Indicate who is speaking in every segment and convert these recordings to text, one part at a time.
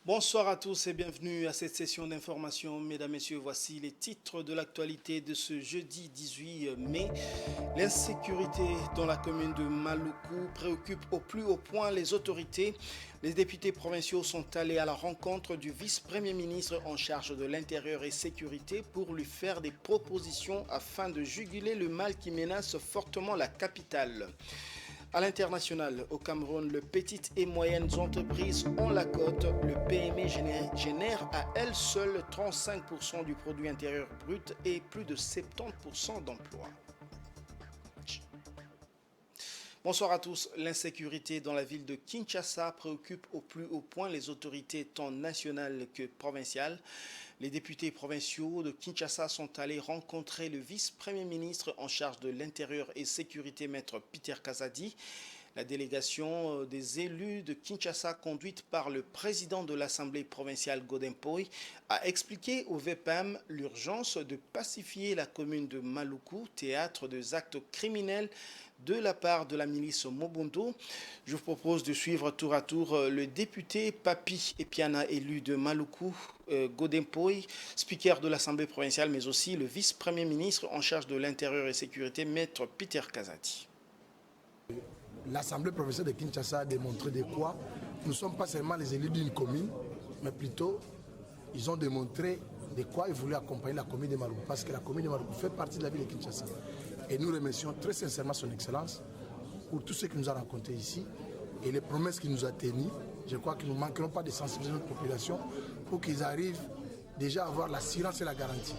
Speaker 1: Bonsoir à tous et bienvenue à cette session d'information. Mesdames, Messieurs, voici les titres de l'actualité de ce jeudi 18 mai. L'insécurité dans la commune de Maluku préoccupe au plus haut point les autorités. Les députés provinciaux sont allés à la rencontre du vice-premier ministre en charge de l'intérieur et sécurité pour lui faire des propositions afin de juguler le mal qui menace fortement la capitale. À l'international, au Cameroun, les petites et moyennes entreprises ont la cote. Le PME génère à elle seule 35% du produit intérieur brut et plus de 70% d'emplois. Bonsoir à tous. L'insécurité dans la ville de Kinshasa préoccupe au plus haut point les autorités tant nationales que provinciales. Les députés provinciaux de Kinshasa sont allés rencontrer le vice-premier ministre en charge de l'intérieur et sécurité, maître Peter Kazadi. La délégation des élus de Kinshasa, conduite par le président de l'Assemblée provinciale Godin Poi, a expliqué au VPM l'urgence de pacifier la commune de Maluku, théâtre des actes criminels de la part de la milice Mobundo. Je vous propose de suivre tour à tour le député Papi Epiana, élu de Maluku, Godin Poi, speaker de l'Assemblée provinciale, mais aussi le vice-premier ministre en charge de l'intérieur et sécurité, maître Peter Kazadi.
Speaker 2: L'Assemblée provinciale de Kinshasa a démontré de quoi nous ne sommes pas seulement les élus d'une commune, mais plutôt ils ont démontré de quoi ils voulaient accompagner la commune de Maluku, parce que la commune de Maluku fait partie de la ville de Kinshasa. Et nous remercions très sincèrement son Excellence pour tout ce qu'il nous a raconté ici et les promesses qu'il nous a tenues. Je crois qu'ils ne manqueront pas de sensibiliser notre population pour qu'ils arrivent déjà à avoir l'assurance et la garantie.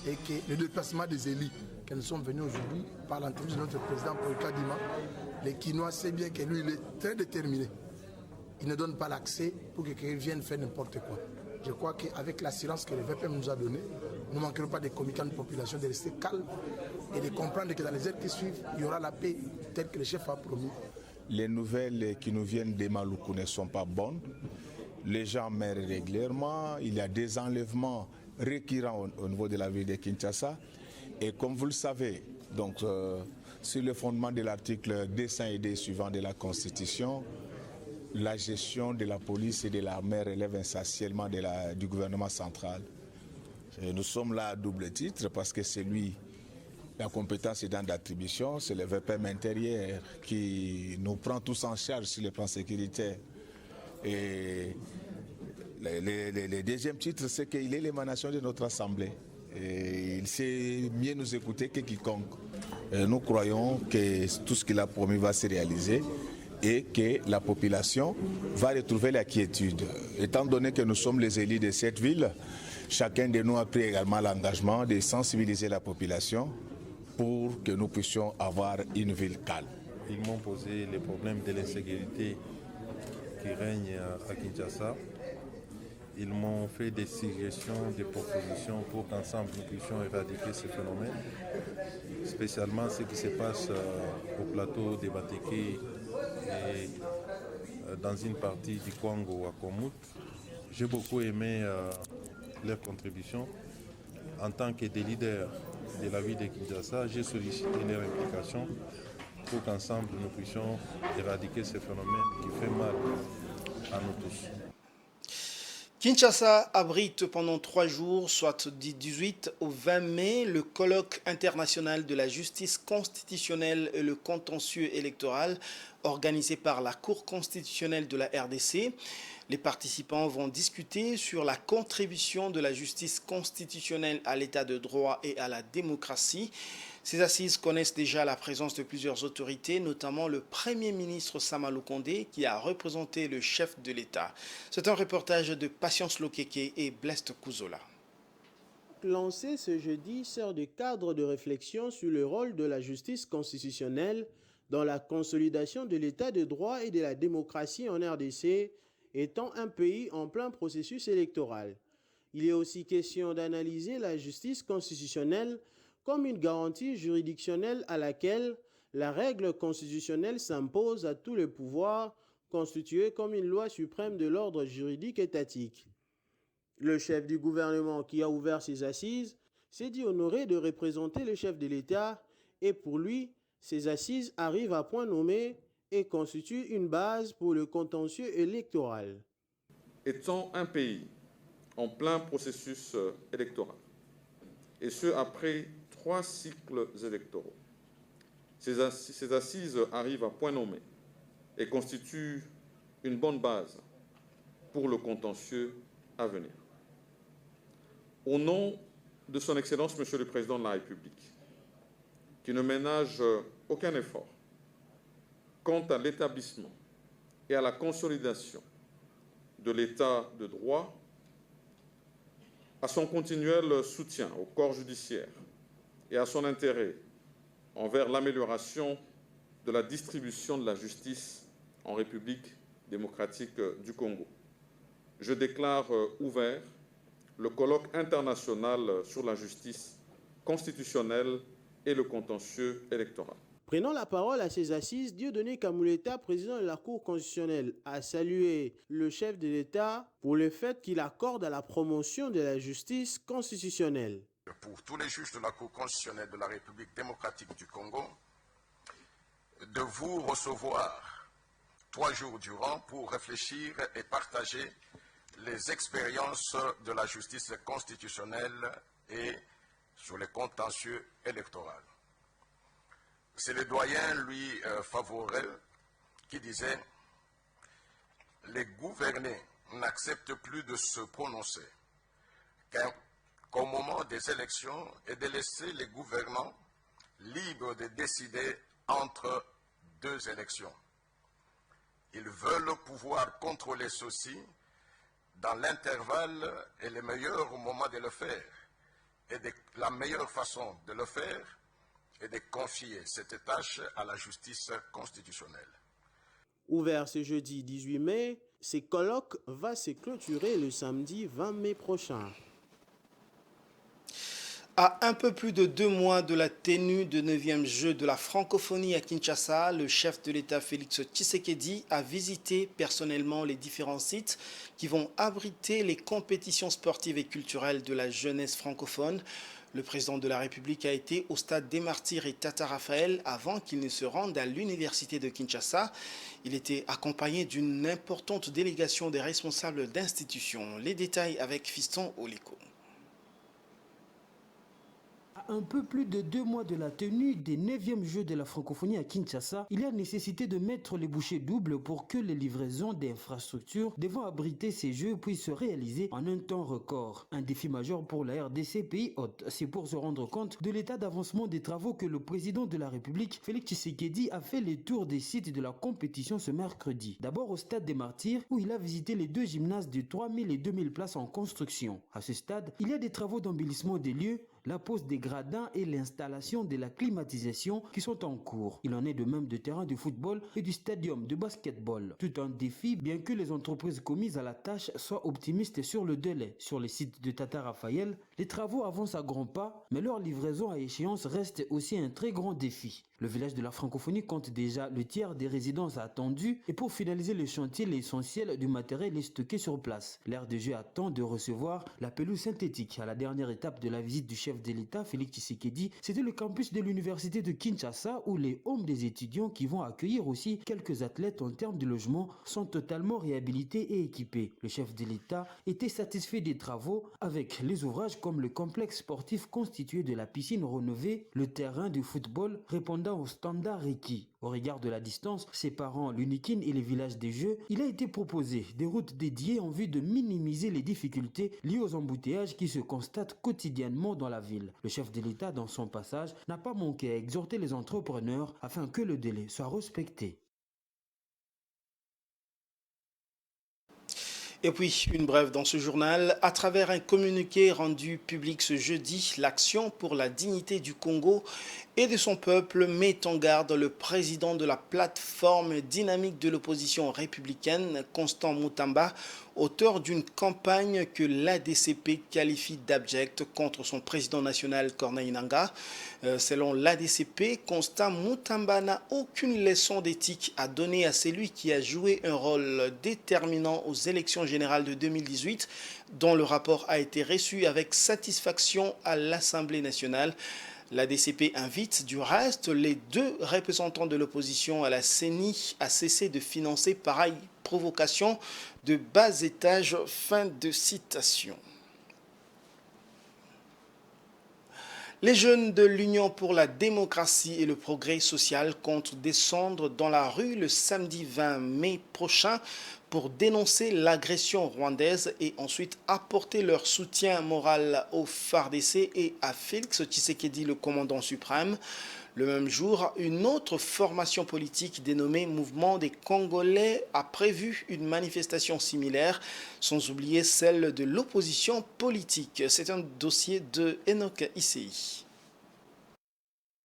Speaker 2: Et que le déplacement des élus que nous sommes venus aujourd'hui par l'entreprise de notre président Paul Kadima, les Kinois savent bien que lui, il est très déterminé. Il ne donne pas l'accès pour que quelqu'un vienne faire n'importe quoi. Je crois qu'avec l'assurance que le VPM nous a donnée, nous ne manquerons pas de communiquer à notre population, de rester calme et de comprendre que dans les heures qui suivent, il y aura la paix telle que le chef a promis.
Speaker 3: Les nouvelles qui nous viennent de Maluku ne sont pas bonnes. Les gens meurent régulièrement. Il y a des enlèvements récurrents au niveau de la ville de Kinshasa. Et comme vous le savez, donc, sur le fondement de l'article 200 suivant de la Constitution, la gestion de la police et de l'armée relève essentiellement du gouvernement central. Et nous sommes là à double titre parce que c'est lui, la compétence est dans l'attribution, c'est le VPM intérieur qui nous prend tous en charge sur le plan sécuritaire. Et le deuxième titre, c'est qu'il est l'émanation de notre Assemblée. Et il sait mieux nous écouter que quiconque. Et nous croyons que tout ce qu'il a promis va se réaliser et que la population va retrouver la quiétude. Étant donné que nous sommes les élus de cette ville, chacun de nous a pris également l'engagement de sensibiliser la population pour que nous puissions avoir une ville calme.
Speaker 4: Ils m'ont posé les problèmes de l'insécurité qui règne à Kinshasa. Ils m'ont fait des suggestions, des propositions pour qu'ensemble nous puissions éradiquer ce phénomène, spécialement ce qui se passe au plateau de Bateke et dans une partie du Kwango à Komut. J'ai beaucoup aimé leur contribution. En tant que des leaders de la ville de Kinshasa, j'ai sollicité leur implication pour qu'ensemble nous puissions éradiquer ce phénomène qui fait mal à nous tous.
Speaker 1: Kinshasa abrite pendant 3 jours, soit du 18 au 20 mai, le colloque international de la justice constitutionnelle et le contentieux électoral organisé par la Cour constitutionnelle de la RDC. Les participants vont discuter sur la contribution de la justice constitutionnelle à l'état de droit et à la démocratie. Ces assises connaissent déjà la présence de plusieurs autorités, notamment le Premier ministre Sama Lukonde, qui a représenté le chef de l'État. C'est un reportage de Patience Lokeke et Blest Kouzola.
Speaker 5: Lancé ce jeudi sert de cadre de réflexion sur le rôle de la justice constitutionnelle dans la consolidation de l'état de droit et de la démocratie en RDC, étant un pays en plein processus électoral. Il est aussi question d'analyser la justice constitutionnelle comme une garantie juridictionnelle à laquelle la règle constitutionnelle s'impose à tous les pouvoirs, constituée comme une loi suprême de l'ordre juridique étatique. Le chef du gouvernement qui a ouvert ces assises s'est dit honoré de représenter le chef de l'État et pour lui, ces assises arrivent à point nommé et constituent une base pour le contentieux électoral.
Speaker 6: étant un pays en plein processus électoral, et ce après 3 cycles électoraux. Ces assises arrivent à point nommé et constituent une bonne base pour le contentieux à venir. Au nom de son Excellence, Monsieur le Président de la République, qui ne ménage aucun effort quant à l'établissement et à la consolidation de l'État de droit, à son continuel soutien au corps judiciaire et à son intérêt envers l'amélioration de la distribution de la justice en République démocratique du Congo. Je déclare ouvert le colloque international sur la justice constitutionnelle et le contentieux électoral.
Speaker 5: Prenant la parole à ces assises, Dieudonné Kamuleta, président de la Cour constitutionnelle, a salué le chef de l'État pour le fait qu'il accorde à la promotion de la justice constitutionnelle.
Speaker 7: Pour tous les juges de la Cour constitutionnelle de la République démocratique du Congo, de vous recevoir 3 jours durant pour réfléchir et partager les expériences de la justice constitutionnelle et sur les contentieux électoraux. C'est le doyen Louis Favorel qui disait « Les gouvernés n'acceptent plus de se prononcer qu'au moment des élections et de laisser les gouvernants libres de décider entre 2 élections. Ils veulent pouvoir contrôler ceci dans l'intervalle et le meilleur moment de le faire. Et la meilleure façon de le faire est de confier cette tâche à la justice constitutionnelle. »
Speaker 5: Ouvert ce jeudi 18 mai, ce colloque va se clôturer le samedi 20 mai prochain.
Speaker 1: À un peu plus de 2 mois de la tenue de 9e Jeux de la francophonie à Kinshasa, le chef de l'État Félix Tshisekedi a visité personnellement les différents sites qui vont abriter les compétitions sportives et culturelles de la jeunesse francophone. Le président de la République a été au stade des Martyrs et Tata Raphaël avant qu'il ne se rende à l'université de Kinshasa. Il était accompagné d'une importante délégation des responsables d'institutions. Les détails avec Fiston Oliko.
Speaker 8: Un peu plus de 2 mois de la tenue des 9e Jeux de la francophonie à Kinshasa, il y a nécessité de mettre les bouchées doubles pour que les livraisons d'infrastructures devant abriter ces Jeux puissent se réaliser en un temps record. Un défi majeur pour la RDC pays hôte. C'est pour se rendre compte de l'état d'avancement des travaux que le président de la République, Félix Tshisekedi, a fait les tours des sites de la compétition ce mercredi. D'abord au stade des Martyrs, où il a visité les 2 gymnases de 3000 et 2000 places en construction. À ce stade, il y a des travaux d'embellissement des lieux, la pose des gradins et l'installation de la climatisation qui sont en cours. Il en est de même de terrains de football et du stadium de basketball. Tout un défi, bien que les entreprises commises à la tâche soient optimistes sur le délai. Sur les sites de Tata Raphaël, les travaux avancent à grands pas, mais leur livraison à échéance reste aussi un très grand défi. Le village de la francophonie compte déjà le tiers des résidences attendues et pour finaliser le chantier, l'essentiel du matériel est stocké sur place. L'aire de jeu attend de recevoir la pelouse synthétique. À la dernière étape de la visite du chef de l'État, Félix Tshisekedi, c'était le campus de l'université de Kinshasa où les homes des étudiants qui vont accueillir aussi quelques athlètes en termes de logement sont totalement réhabilités et équipés. Le chef de l'État était satisfait des travaux avec les ouvrages comme le complexe sportif constitué de la piscine rénovée, le terrain de football répondant aux standards requis. Au regard de la distance séparant l'Unikin et les villages des Jeux, il a été proposé des routes dédiées en vue de minimiser les difficultés liées aux embouteillages qui se constatent quotidiennement dans la ville. Le chef de l'État, dans son passage, n'a pas manqué à exhorter les entrepreneurs afin que le délai soit respecté.
Speaker 1: Et puis, une brève dans ce journal. À travers un communiqué rendu public ce jeudi, l'Action pour la dignité du Congo et de son peuple met en garde le président de la plateforme dynamique de l'opposition républicaine, Constant Mutamba, auteur d'une campagne que l'ADCP qualifie d'abjecte contre son président national Corneille Nangaa. Selon l'ADCP, Constant Mutamba n'a aucune leçon d'éthique à donner à celui qui a joué un rôle déterminant aux élections générales de 2018, dont le rapport a été reçu avec satisfaction à l'Assemblée nationale. La DCP invite du reste les deux représentants de l'opposition à la CENI à cesser de financer pareille provocation de bas étage. Fin de citation. Les jeunes de l'Union pour la démocratie et le progrès social comptent descendre dans la rue le samedi 20 mai prochain pour dénoncer l'agression rwandaise et ensuite apporter leur soutien moral au FARDC et à Félix Tshisekedi, le commandant suprême. Le même jour, une autre formation politique dénommée Mouvement des Congolais a prévu une manifestation similaire, sans oublier celle de l'opposition politique. C'est un dossier de Enoch Issei.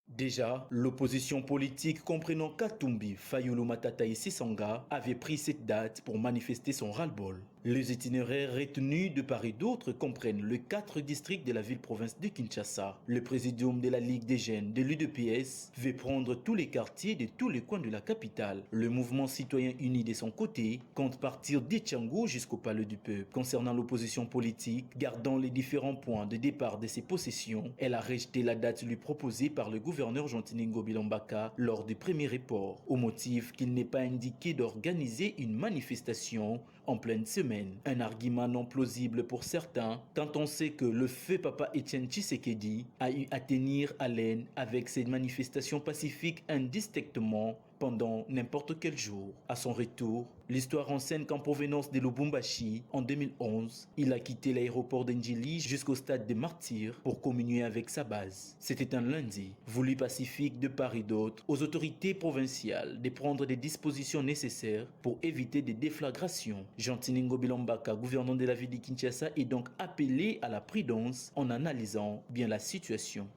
Speaker 9: Déjà, l'opposition politique comprenant Katumbi, Fayulu Matata et Sisanga avait pris cette date pour manifester son ras-le-bol. Les itinéraires retenus de part et d'autre comprennent les 4 districts de la ville-province de Kinshasa. Le présidium de la Ligue des jeunes de l'UDPS veut prendre tous les quartiers de tous les coins de la capitale. Le mouvement citoyen uni de son côté compte partir d'Etchango jusqu'au palais du peuple. Concernant l'opposition politique, gardant les différents points de départ de ses possessions, elle a rejeté la date lui proposée par le gouverneur Jean-Tini Ngobila Mbaka lors du premier report, au motif qu'il n'est pas indiqué d'organiser une manifestation en pleine semaine. Un argument non plausible pour certains, tant on sait que le feu papa Etienne Tshisekedi a eu à tenir haleine avec ces manifestations pacifiques indistinctement pendant n'importe quel jour. À son retour, l'histoire enseigne qu'en provenance de Lubumbashi, en 2011, il a quitté l'aéroport d'Ndjili jusqu'au stade des Martyrs pour communier avec sa base. C'était un lundi, voulu pacifique de part et d'autre, aux autorités provinciales de prendre des dispositions nécessaires pour éviter des déflagrations. Jean-Tini Ngobila Mbaka, gouverneur de la ville de Kinshasa, est donc appelé à la prudence en analysant bien la situation.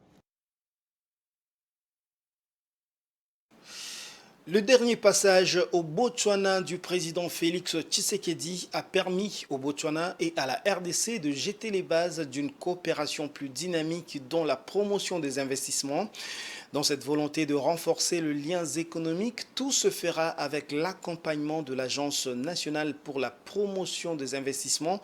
Speaker 1: Le dernier passage au Botswana du président Félix Tshisekedi a permis au Botswana et à la RDC de jeter les bases d'une coopération plus dynamique dans la promotion des investissements. Dans cette volonté de renforcer les liens économiques, tout se fera avec l'accompagnement de l'Agence nationale pour la promotion des investissements,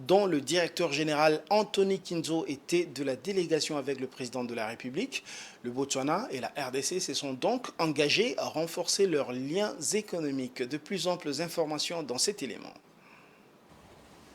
Speaker 1: dont le directeur général Anthony Kinzo était de la délégation avec le président de la République. Le Botswana et la RDC se sont donc engagés à renforcer leurs liens économiques. De plus amples informations dans cet élément.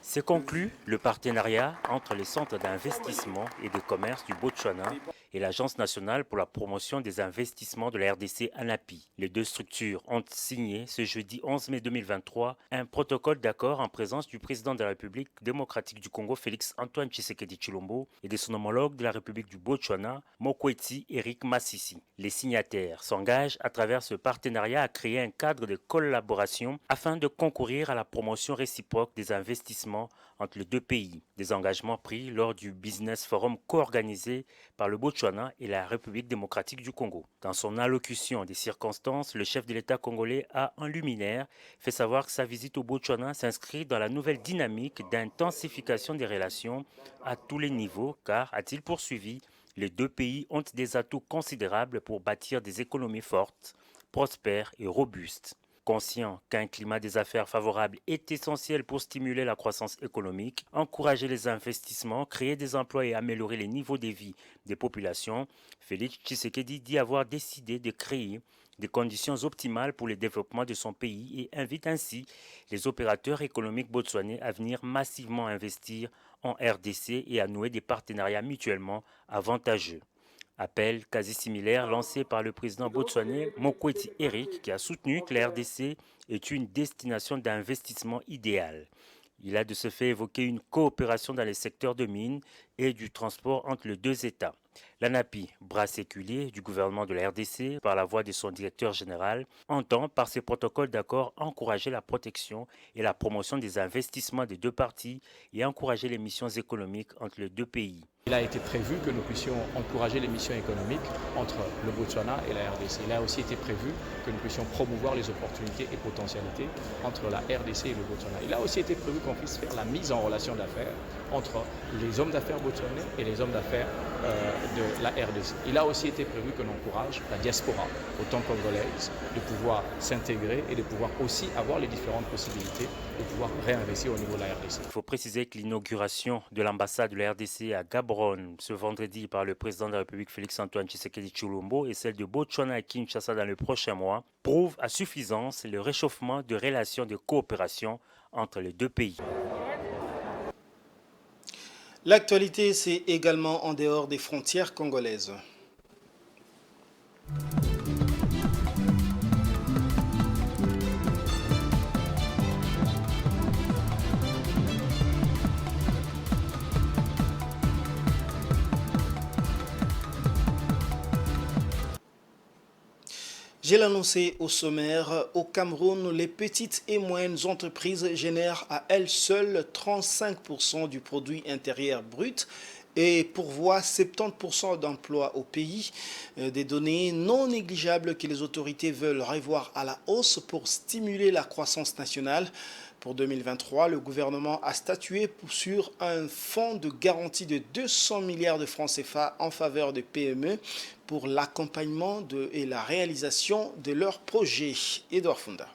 Speaker 10: C'est conclu le partenariat entre les centres d'investissement et de commerce du Botswana et l'Agence nationale pour la promotion des investissements de la RDC ANAPI. Les deux structures ont signé ce jeudi 11 mai 2023 un protocole d'accord en présence du président de la République démocratique du Congo Félix Antoine Tshisekedi Tshilombo et de son homologue de la République du Botswana Mokgweetsi Eric Masisi. Les signataires s'engagent à travers ce partenariat à créer un cadre de collaboration afin de concourir à la promotion réciproque des investissements entre les deux pays. Des engagements pris lors du Business Forum co-organisé par le Botswana et la République démocratique du Congo. Dans son allocution des circonstances, le chef de l'État congolais a, en luminaire, fait savoir que sa visite au Botswana s'inscrit dans la nouvelle dynamique d'intensification des relations à tous les niveaux, car, a-t-il poursuivi, les deux pays ont des atouts considérables pour bâtir des économies fortes, prospères et robustes. Conscient qu'un climat des affaires favorable est essentiel pour stimuler la croissance économique, encourager les investissements, créer des emplois et améliorer les niveaux de vie des populations, Félix Tshisekedi dit avoir décidé de créer des conditions optimales pour le développement de son pays et invite ainsi les opérateurs économiques botswanais à venir massivement investir en RDC et à nouer des partenariats mutuellement avantageux. Appel quasi similaire lancé par le président botswanais Mokgweetsi Eric qui a soutenu que la RDC est une destination d'investissement idéale. Il a de ce fait évoqué une coopération dans les secteurs de mines et du transport entre les deux États. L'ANAPI, bras séculier du gouvernement de la RDC par la voix de son directeur général, entend par ces protocoles d'accord encourager la protection et la promotion des investissements des deux parties et encourager les missions économiques entre les deux pays.
Speaker 11: Il a été prévu que nous puissions encourager les missions économiques entre le Botswana et la RDC. Il a aussi été prévu que nous puissions promouvoir les opportunités et potentialités entre la RDC et le Botswana. Il a aussi été prévu qu'on puisse faire la mise en relation d'affaires entre les hommes d'affaires botswanais et les hommes d'affaires de la RDC. Il a aussi été prévu que l'on encourage la diaspora, autant congolaise, de pouvoir s'intégrer et de pouvoir aussi avoir les différentes possibilités de pouvoir réinvestir au niveau de la RDC.
Speaker 10: Il faut préciser que l'inauguration de l'ambassade de la RDC à Gabon Gaborone ce vendredi par le président de la République Félix-Antoine Tshisekedi Tshilombo et celle de Botswana à Kinshasa dans le prochain mois prouvent à suffisance le réchauffement de relations de coopération entre les deux pays.
Speaker 1: L'actualité, c'est également en dehors des frontières congolaises. J'ai l'annoncé au sommaire, au Cameroun, les petites et moyennes entreprises génèrent à elles seules 35% du produit intérieur brut et pourvoient 70% d'emplois au pays. Des données non négligeables que les autorités veulent revoir à la hausse pour stimuler la croissance nationale. Pour 2023, le gouvernement a statué sur un fonds de garantie de 200 milliards de francs CFA en faveur des PME pour l'accompagnement et la réalisation de leurs projets. Edouard Funda.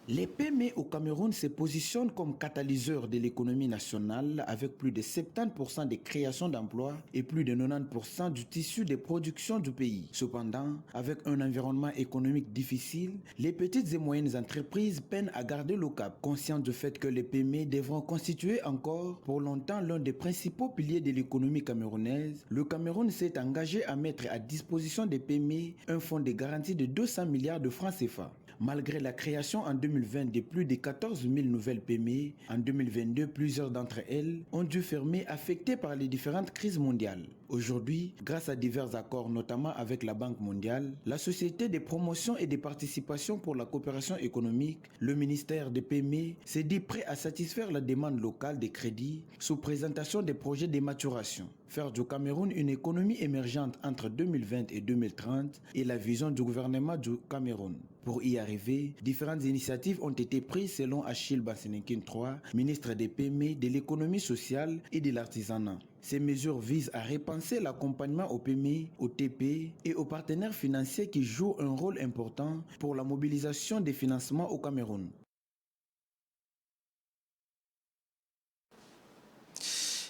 Speaker 12: Les PME au Cameroun se positionnent comme catalyseurs de l'économie nationale avec plus de 70% des créations d'emplois et plus de 90% du tissu de production du pays. Cependant, avec un environnement économique difficile, les petites et moyennes entreprises peinent à garder le cap, conscientes du fait que les PME devront constituer encore pour longtemps l'un des principaux piliers de l'économie camerounaise. Le Cameroun s'est engagé à mettre à disposition des PME un fonds de garantie de 200 milliards de francs CFA. Malgré la création en 2020 de plus de 14 000 nouvelles PME, en 2022, plusieurs d'entre elles ont dû fermer affectées par les différentes crises mondiales. Aujourd'hui, grâce à divers accords, notamment avec la Banque mondiale, la Société de promotion et de participation pour la coopération économique, le ministère des PME s'est dit prêt à satisfaire la demande locale des crédits sous présentation des projets de maturation. Faire du Cameroun une économie émergente entre 2020 et 2030 est la vision du gouvernement du Cameroun. Pour y arriver, différentes initiatives ont été prises selon Achille Basenekin III, ministre des PME, de l'économie sociale et de l'artisanat. Ces mesures visent à repenser l'accompagnement aux PME, aux TP et aux partenaires financiers qui jouent un rôle important pour la mobilisation des financements au Cameroun.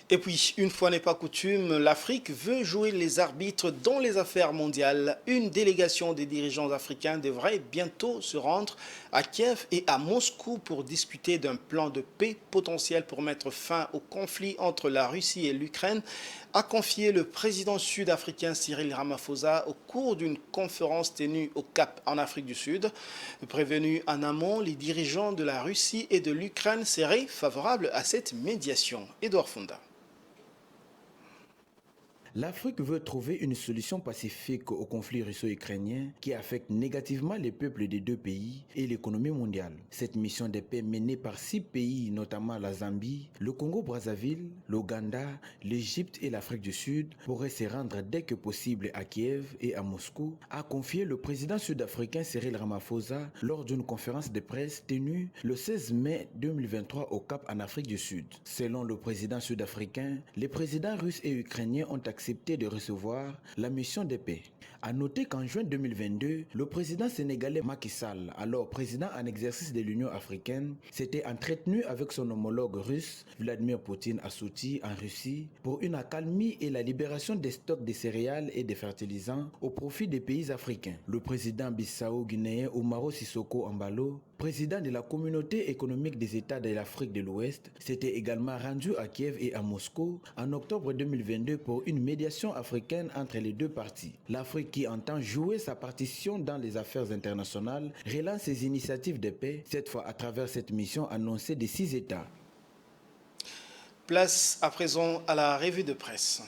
Speaker 1: Et puis, une fois n'est pas coutume, l'Afrique veut jouer les arbitres dans les affaires mondiales. Une délégation des dirigeants africains devrait bientôt se rendre à Kiev et à Moscou pour discuter d'un plan de paix potentiel pour mettre fin au conflit entre la Russie et l'Ukraine, a confié le président sud-africain Cyril Ramaphosa au cours d'une conférence tenue au Cap en Afrique du Sud. Prévenu en amont, les dirigeants de la Russie et de l'Ukraine seraient favorables à cette médiation. Edouard Funda.
Speaker 12: L'Afrique veut trouver une solution pacifique au conflit russo-ukrainien qui affecte négativement les peuples des deux pays et l'économie mondiale. Cette mission de paix menée par 6 pays, notamment la Zambie, le Congo-Brazzaville, l'Ouganda, l'Égypte et l'Afrique du Sud, pourrait se rendre dès que possible à Kiev et à Moscou, a confié le président sud-africain Cyril Ramaphosa lors d'une conférence de presse tenue le 16 mai 2023 au Cap en Afrique du Sud. Selon le président sud-africain, les présidents russes et ukrainiens ont accepté de recevoir la mission de paix. A noter qu'en juin 2022, le président sénégalais Macky Sall, alors président en exercice de l'Union africaine, s'était entretenu avec son homologue russe Vladimir Poutine à Sochi en Russie pour une accalmie et la libération des stocks de céréales et de fertilisants au profit des pays africains. Le président bissau-guinéen Umaro Sissoko Embalo, président de la communauté économique des États de l'Afrique de l'Ouest, s'était également rendu à Kiev et à Moscou en octobre 2022 pour une médiation africaine entre les deux parties. L'Afrique, qui entend jouer sa partition dans les affaires internationales, relance ses initiatives de paix, cette fois à travers cette mission annoncée des 6 États.
Speaker 1: Place à présent à la revue de presse.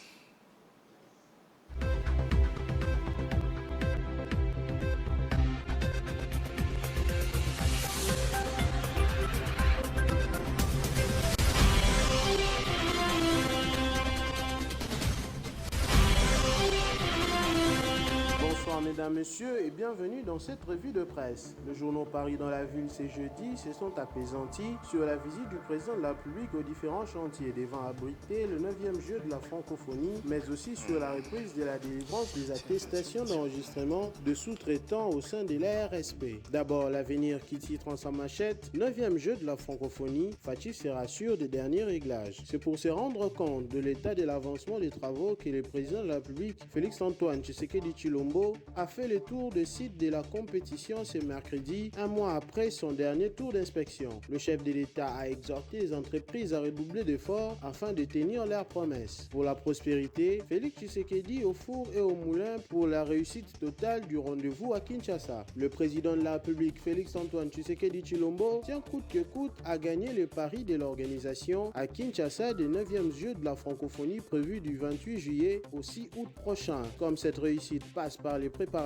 Speaker 5: Mesdames, Messieurs, et bienvenue dans cette revue de presse. Le journal Paris dans la ville ce jeudi se sont apaisantis sur la visite du président de la République aux différents chantiers devant abriter le 9e jeu de la francophonie, mais aussi sur la reprise de la délivrance des attestations d'enregistrement de sous-traitants au sein de l'ARSP. D'abord, l'avenir qui titre en sa machette 9e jeu de la francophonie, Fatih se rassure des derniers réglages. C'est pour se rendre compte de l'état de l'avancement des travaux que le président de la République, Félix-Antoine Tshisekedi Tshilombo, a fait le tour de site de la compétition ce mercredi, un mois après son dernier tour d'inspection. Le chef de l'État a exhorté les entreprises à redoubler d'efforts afin de tenir leurs promesses. Pour la prospérité, Félix Tshisekedi au four et au moulin pour la réussite totale du rendez-vous à Kinshasa. Le président de la République, Félix-Antoine Tshisekedi Tshilombo, tient coûte que coûte à gagner le pari de l'organisation à Kinshasa des 9e Jeux de la francophonie prévus du 28 juillet au 6 août prochain. Comme cette réussite passe par les préparatifs,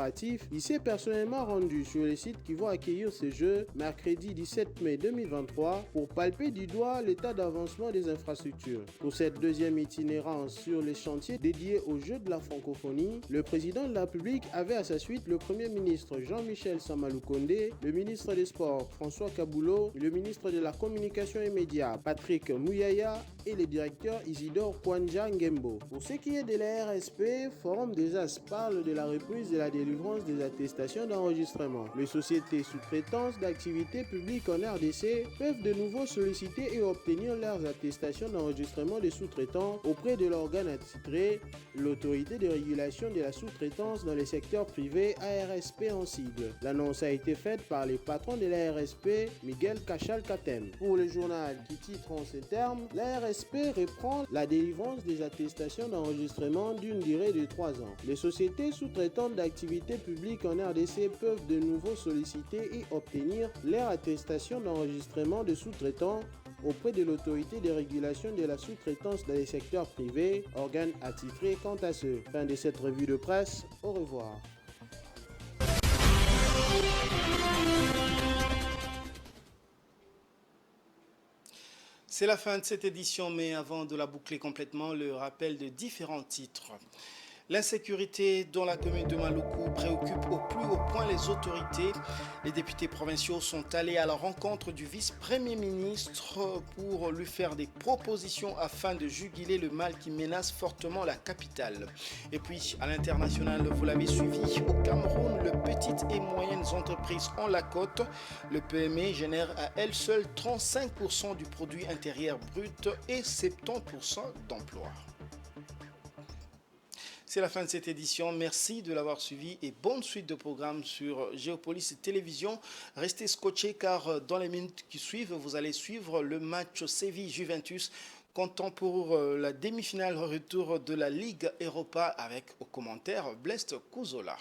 Speaker 5: il s'est personnellement rendu sur les sites qui vont accueillir ces Jeux mercredi 17 mai 2023 pour palper du doigt l'état d'avancement des infrastructures. Pour cette deuxième itinérance sur les chantiers dédiés aux Jeux de la francophonie, le président de la République avait à sa suite le Premier ministre Jean-Michel Samaloukonde, le ministre des Sports François Kaboulot, le ministre de la Communication et Médias Patrick Mouyaya et le directeur Isidore Kwanja Ngembo. Pour ce qui est de la RSP, Forum des As parle de la reprise de la délivrance des attestations d'enregistrement. Les sociétés sous-traitances d'activités publiques en RDC peuvent de nouveau solliciter et obtenir leurs attestations d'enregistrement des sous-traitants auprès de l'organe attitré, l'autorité de régulation de la sous-traitance dans les secteurs privés ARSP en sigle. L'annonce a été faite par les patrons de l'ARSP, Miguel Cachal-Katem. Pour le journal qui titre en ces termes, l'ARSP reprend la délivrance des attestations d'enregistrement d'une durée de 3 ans. Les sociétés sous-traitantes d'activités publiques en RDC peuvent de nouveau solliciter et obtenir leur attestation d'enregistrement de sous-traitants auprès de l'autorité de régulation de la sous-traitance dans les secteurs privés, organe attitré quant à ce. Fin de cette revue de presse, au revoir.
Speaker 1: C'est la fin de cette édition, mais avant de la boucler complètement, le rappel de différents titres. L'insécurité dans la commune de Maluku préoccupe au plus haut point les autorités. Les députés provinciaux sont allés à la rencontre du vice-premier ministre pour lui faire des propositions afin de juguler le mal qui menace fortement la capitale. Et puis, à l'international, vous l'avez suivi, au Cameroun, les petites et moyennes entreprises ont la cote. Le PME génère à elle seule 35% du produit intérieur brut et 70% d'emplois. C'est la fin de cette édition. Merci de l'avoir suivi et bonne suite de programmes sur Géopolis Télévision. Restez scotchés car dans les minutes qui suivent, vous allez suivre le match Séville-Juventus, comptant pour la demi-finale retour de la Ligue Europa avec au commentaire Blest Kuzola.